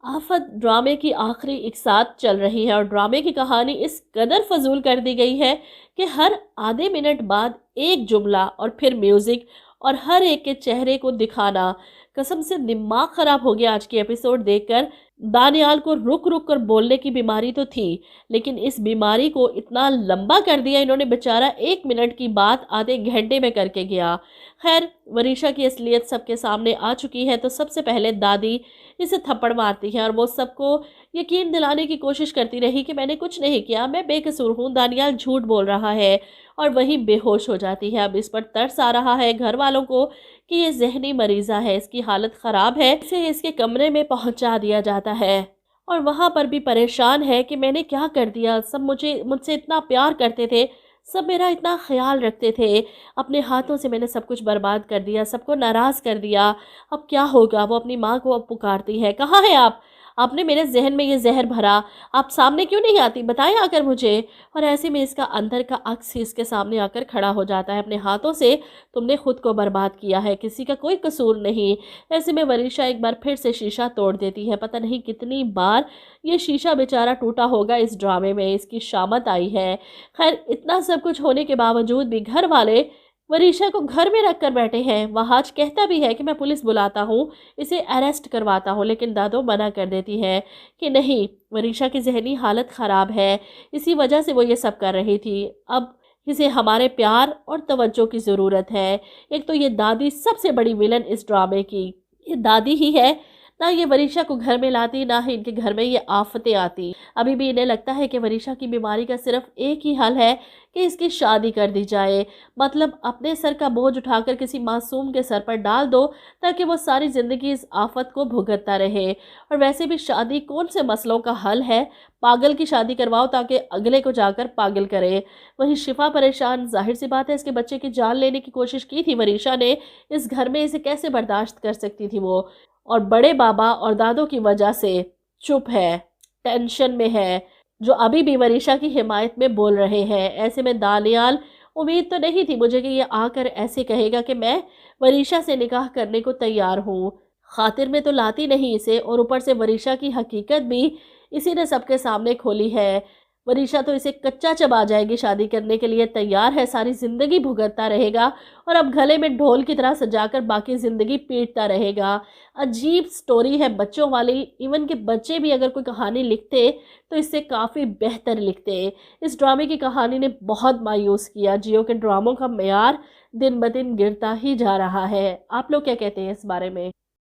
आफत ड्रामे की आखिरी एक साथ चल रही है और ड्रामे की कहानी इस कदर फजूल कर दी गई है कि हर आधे मिनट बाद एक जुमला और फिर म्यूजिक और हर एक के चेहरे को दिखाना। कसम से दिमाग खराब हो गया आज की एपिसोड देखकर। दानियाल को रुक रुक कर बोलने की बीमारी तो थी, लेकिन इस बीमारी को इतना लंबा कर दिया इन्होंने। बेचारा 1 मिनट की बात आधे घंटे में करके गया। खैर, वरीशा की असलियत सबके सामने आ चुकी है, तो सबसे पहले दादी इसे थप्पड़ मारती है और वो सबको यकीन दिलाने की कोशिश करती रही कि मैंने कुछ नहीं किया, मैं बेकसूर हूँ, दानियाल झूठ बोल रहा है, और वही बेहोश हो जाती है। अब इस पर तरस आ रहा है घर वालों को कि ये जहनी मरीज़ा है, इसकी हालत ख़राब है। इसे इसके कमरे में पहुंचा दिया जाता है और वहाँ पर भी परेशान है कि मैंने क्या कर दिया। सब मुझसे इतना प्यार करते थे, सब मेरा इतना ख्याल रखते थे, अपने हाथों से मैंने सब कुछ बर्बाद कर दिया, सबको नाराज़ कर दिया। अब क्या होगा? वो अपनी माँ को अब पुकारती है, कहाँ है आप? आपने मेरे जहन में ये जहर भरा, आप सामने क्यों नहीं आती? बताएं आकर मुझे। और ऐसे में इसका अंदर का अक्स ही इसके सामने आकर खड़ा हो जाता है। अपने हाथों से तुमने खुद को बर्बाद किया है, किसी का कोई कसूर नहीं। ऐसे में वरीशा एक बार फिर से शीशा तोड़ देती है। पता नहीं कितनी बार ये शीशा बेचारा टूटा होगा इस ड्रामे में, इसकी शामत आई है। खैर, इतना सब कुछ होने के बावजूद भी घर वाले वरीशा को घर में रख कर बैठे हैं। वहाज कहता भी है कि मैं पुलिस बुलाता हूँ, इसे अरेस्ट करवाता हूँ, लेकिन दादो मना कर देती है कि नहीं, वरीशा की जहनी हालत ख़राब है, इसी वजह से वो ये सब कर रही थी। अब इसे हमारे प्यार और तवज्जो की ज़रूरत है। एक तो ये दादी सबसे बड़ी विलन इस ड्रामे की, ये दादी ही है। ना ये वरीशा को घर में लाती, ना ही इनके घर में ये आफतें आती। अभी भी इन्हें लगता है कि वरीशा की बीमारी का सिर्फ एक ही हल है कि इसकी शादी कर दी जाए। मतलब अपने सर का बोझ उठाकर किसी मासूम के सर पर डाल दो ताकि वो सारी ज़िंदगी इस आफत को भुगतता रहे। और वैसे भी शादी कौन से मसलों का हल है? पागल की शादी करवाओ ताकि अगले को जाकर पागल करे। वहीं शिफा परेशान, जाहिर सी बात है इसके बच्चे की जान लेने की कोशिश की थी वरीशा ने, इस घर में इसे कैसे बर्दाश्त कर सकती थी वो। और बड़े बाबा और दादों की वजह से चुप है, टेंशन में है, जो अभी भी वरीशा की हिमायत में बोल रहे हैं। ऐसे में दानियाल, उम्मीद तो नहीं थी मुझे कि ये आकर ऐसे कहेगा कि मैं वरीशा से निकाह करने को तैयार हूँ। खातिर में तो लाती नहीं इसे, और ऊपर से वरीशा की हकीकत भी इसी ने सबके सामने खोली है। वरीशा तो इसे कच्चा चबा जाएगी, शादी करने के लिए तैयार है, सारी ज़िंदगी भुगतता रहेगा और अब गले में ढोल की तरह सजाकर बाकी ज़िंदगी पीटता रहेगा। अजीब स्टोरी है बच्चों वाली। इवन के बच्चे भी अगर कोई कहानी लिखते तो इससे काफ़ी बेहतर लिखते। इस ड्रामे की कहानी ने बहुत मायूस किया। जियो के ड्रामों का मेयार दिन ब दिन गिरता ही जा रहा है। आप लोग क्या कहते हैं इस बारे में?